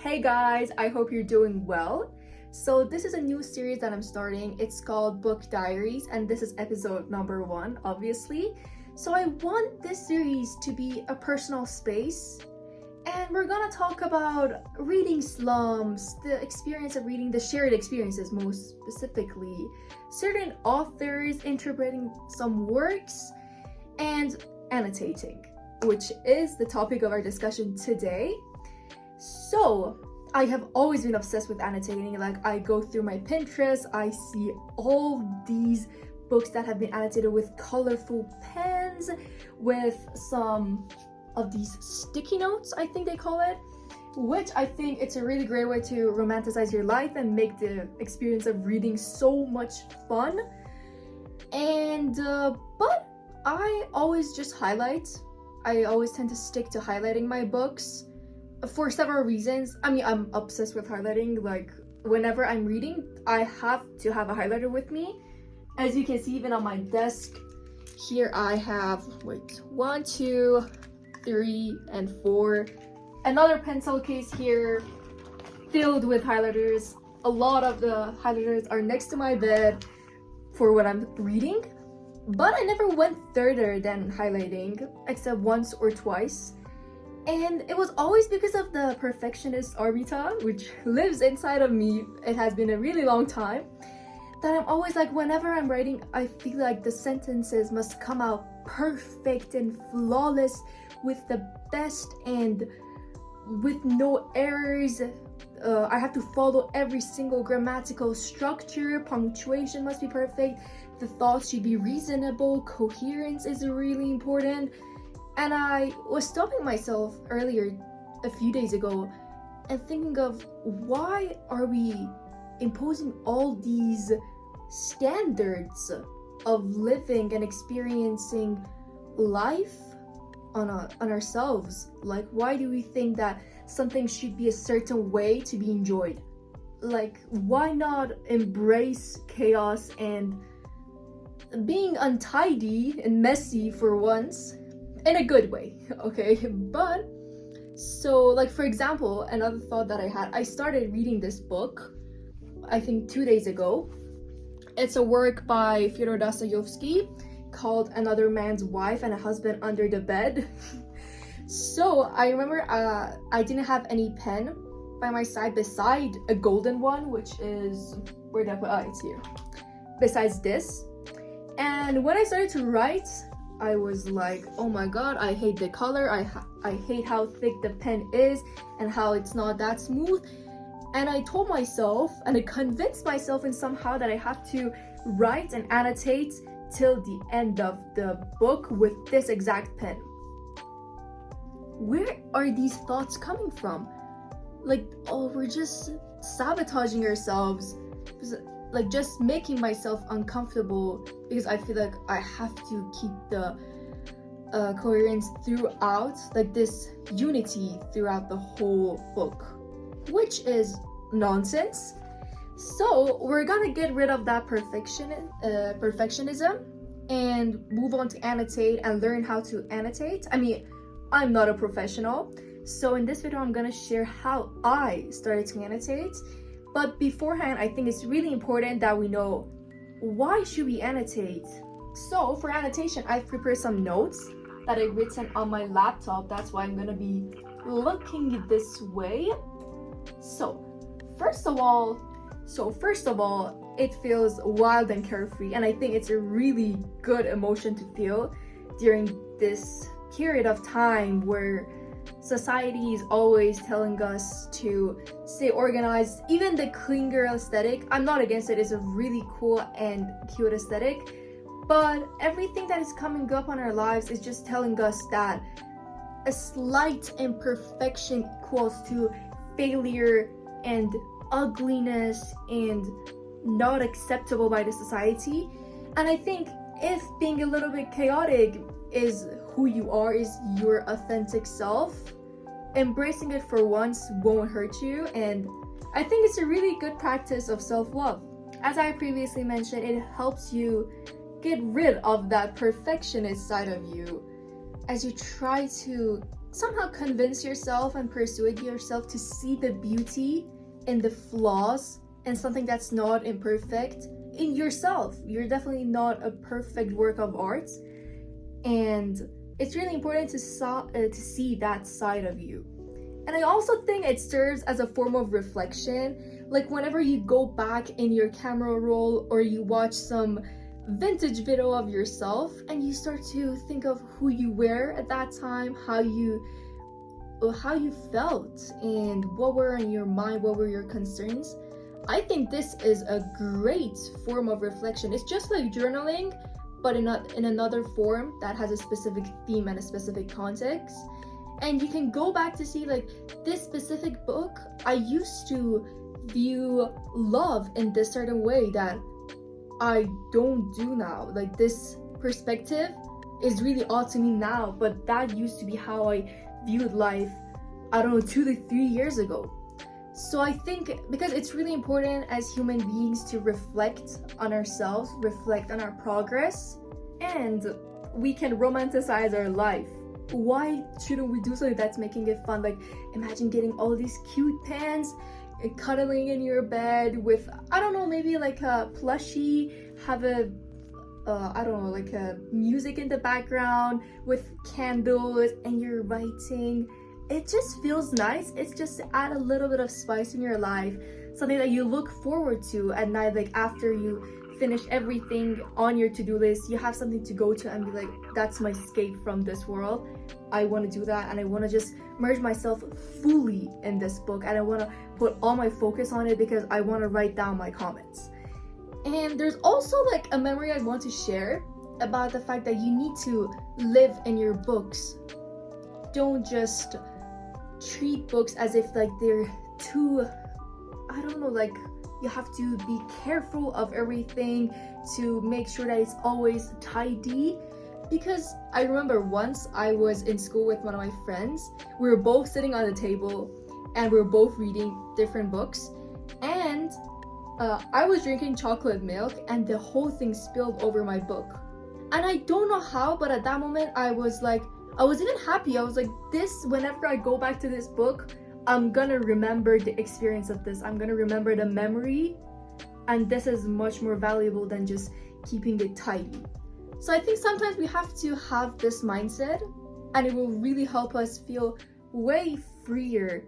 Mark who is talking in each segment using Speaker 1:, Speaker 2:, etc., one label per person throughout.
Speaker 1: Hey guys, I hope you're doing well. So this is a new series that I'm starting. It's called Book Diaries and this is episode number 1, obviously. So I want this series to be a personal space and we're gonna talk about reading slumps, the experience of reading, the shared experiences most specifically, certain authors, interpreting some works, and annotating, which is the topic of our discussion today. So, I have always been obsessed with annotating. Like, I go through my Pinterest, I see all these books that have been annotated with colorful pens, with some of these sticky notes, I think they call it, which I think it's a really great way to romanticize your life and make the experience of reading so much fun. And, but I always just highlight. I always tend to stick to highlighting my books for several reasons. I mean, I'm obsessed with highlighting. Like, whenever I'm reading, I have to have a highlighter with me. As you can see, even on my desk, here I have, 1, 2, 3, and 4. Another pencil case here filled with highlighters. A lot of the highlighters are next to my bed for what I'm reading. But I never went further than highlighting, except once or twice. And it was always because of the perfectionist Armita, which lives inside of me. It has been a really long time that I'm always like, whenever I'm writing, I feel like the sentences must come out perfect and flawless with the best and with no errors. I have to follow every single grammatical structure. Punctuation must be perfect. The thoughts should be reasonable. Coherence is really important. And I was stopping myself earlier, a few days ago, and thinking of, why are we imposing all these standards of living and experiencing life on ourselves? Like, why do we think that something should be a certain way to be enjoyed? Like, why not embrace chaos and being untidy and messy for once? In a good way, okay? But, so, like, for example, another thought that I had, I started reading this book, I think 2 days ago. It's a work by Fyodor Dostoevsky called Another Man's Wife and a Husband Under the Bed. So, I remember I didn't have any pen by my side beside a golden one, which is, where did I put it? It's here. Besides this. And when I started to write, I was like, oh my god, I hate the color, I hate how thick the pen is and how it's not that smooth. And I told myself, and I convinced myself in somehow, that I have to write and annotate till the end of the book with this exact pen. Where are these thoughts coming from? Like, oh, we're just sabotaging ourselves. Like, just making myself uncomfortable because I feel like I have to keep the coherence throughout, like this unity throughout the whole book, which is nonsense. So we're gonna get rid of that perfectionism and move on to annotate and learn how to annotate. I mean, I'm not a professional, so in this video I'm gonna share how I started to annotate. But beforehand, I think it's really important that we know, why should we annotate? So for annotation, I've prepared some notes that I've written on my laptop. That's why I'm gonna be looking this way. So first of all, it feels wild and carefree, and I think it's a really good emotion to feel during this period of time where society is always telling us to stay organized. Even the clean girl aesthetic, I'm not against it, it's a really cool and cute aesthetic, but everything that is coming up on our lives is just telling us that a slight imperfection equals to failure and ugliness and not acceptable by the society. And I think if being a little bit chaotic is who you are, is your authentic self, embracing it for once won't hurt you. And I think it's a really good practice of self-love. As I previously mentioned, it helps you get rid of that perfectionist side of you as you try to somehow convince yourself and persuade yourself to see the beauty in the flaws and something that's not imperfect in yourself. You're definitely not a perfect work of art, and it's really important to see that side of you. And I also think it serves as a form of reflection. Like whenever you go back in your camera roll or you watch some vintage video of yourself and you start to think of who you were at that time, how you felt, and what were in your mind, what were your concerns. I think this is a great form of reflection. It's just like journaling, but in another form that has a specific theme and a specific context. And you can go back to see, like, this specific book, I used to view love in this certain way that I don't do now. Like, this perspective is really odd to me now, but that used to be how I viewed life, I don't know, 2 to 3 years ago. So I think because it's really important as human beings to reflect on ourselves, reflect on our progress, and we can romanticize our life. Why shouldn't we do something that's making it fun? Like, imagine getting all these cute pants, cuddling in your bed with, I don't know, maybe like a plushie, have a I don't know, like a music in the background with candles, and you're writing. It just feels nice. It's just to add a little bit of spice in your life, something that you look forward to at night. Like after you finish everything on your to-do list, you have something to go to and be like, that's my escape from this world. I want to do that, and I want to just merge myself fully in this book, and I want to put all my focus on it because I want to write down my comments. And there's also like a memory I want to share about the fact that you need to live in your books. Don't just treat books as if like they're too, I don't know, like you have to be careful of everything to make sure that it's always tidy. Because I remember once I was in school with one of my friends, we were both sitting on the table and we were both reading different books, and I was drinking chocolate milk and the whole thing spilled over my book. And I don't know how, but at that moment I was even happy. I was like, this, whenever I go back to this book, I'm gonna remember the experience of this. I'm gonna remember the memory, and this is much more valuable than just keeping it tidy. So I think sometimes we have to have this mindset, and it will really help us feel way freer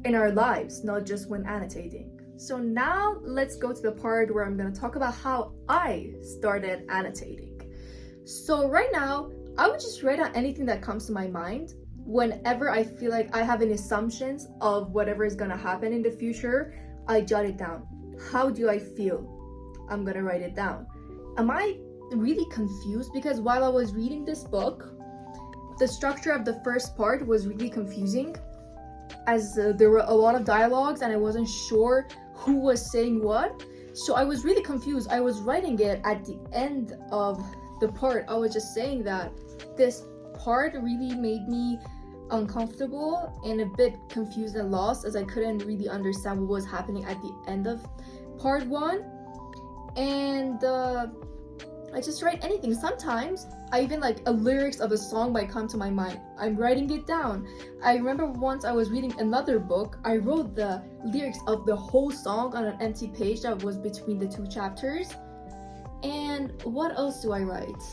Speaker 1: in our lives, not just when annotating. So now let's go to the part where I'm gonna talk about how I started annotating. So right now, I would just write out anything that comes to my mind. Whenever I feel like I have any assumptions of whatever is gonna happen in the future, I jot it down. How do I feel? I'm gonna write it down. Am I really confused? Because while I was reading this book, the structure of the first part was really confusing, as there were a lot of dialogues and I wasn't sure who was saying what. So I was really confused. I was writing it at the end of the part. I was just saying that this part really made me uncomfortable and a bit confused and lost, as I couldn't really understand what was happening at the end of part 1. And I just write anything. Sometimes I even like a lyrics of a song might come to my mind. I'm writing it down. I remember once I was reading another book, I wrote the lyrics of the whole song on an empty page that was between the 2 chapters. And what else do I write?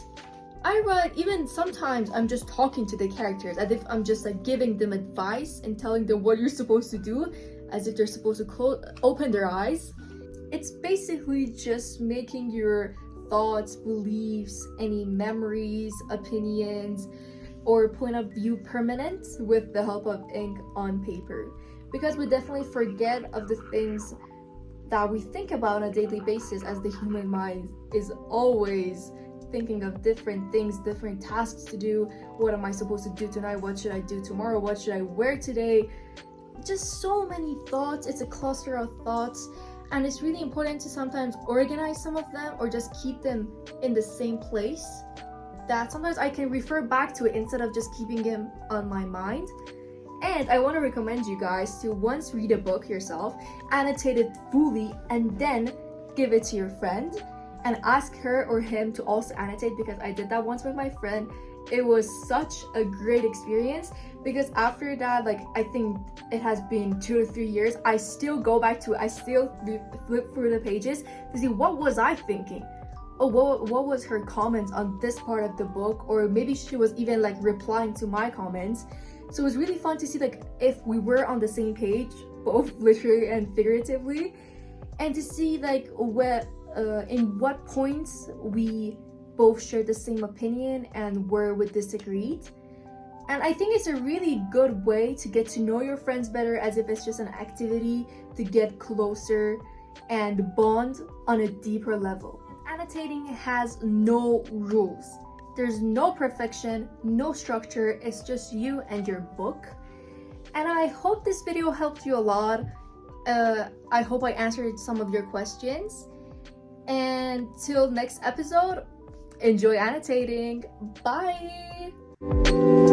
Speaker 1: I write, even sometimes I'm just talking to the characters as if I'm just like giving them advice and telling them what you're supposed to do, as if they're supposed to open their eyes. It's basically just making your thoughts, beliefs, any memories, opinions, or point of view permanent with the help of ink on paper. Because we definitely forget of the things that we think about on a daily basis, as the human mind is always thinking of different things, different tasks to do. What am I supposed to do tonight? What should I do tomorrow? What should I wear today? Just so many thoughts. It's a cluster of thoughts, and it's really important to sometimes organize some of them or just keep them in the same place, that sometimes I can refer back to it instead of just keeping them on my mind. And I want to recommend you guys to once read a book yourself, annotate it fully, and then give it to your friend and ask her or him to also annotate, because I did that once with my friend it was such a great experience, because after that, like, I think it has been 2 to 3 years, I still go back to it. I still flip through the pages to see what was I thinking. Oh, what was her comments on this part of the book, or maybe she was even like replying to my comments. So it was really fun to see like if we were on the same page, both literally and figuratively, and to see like in what points we both shared the same opinion and where we disagreed. And I think it's a really good way to get to know your friends better, as if it's just an activity to get closer and bond on a deeper level. Annotating has no rules. There's no perfection, no structure, it's just you and your book. And I hope this video helped you a lot. I hope I answered some of your questions. And till next episode, enjoy annotating. Bye!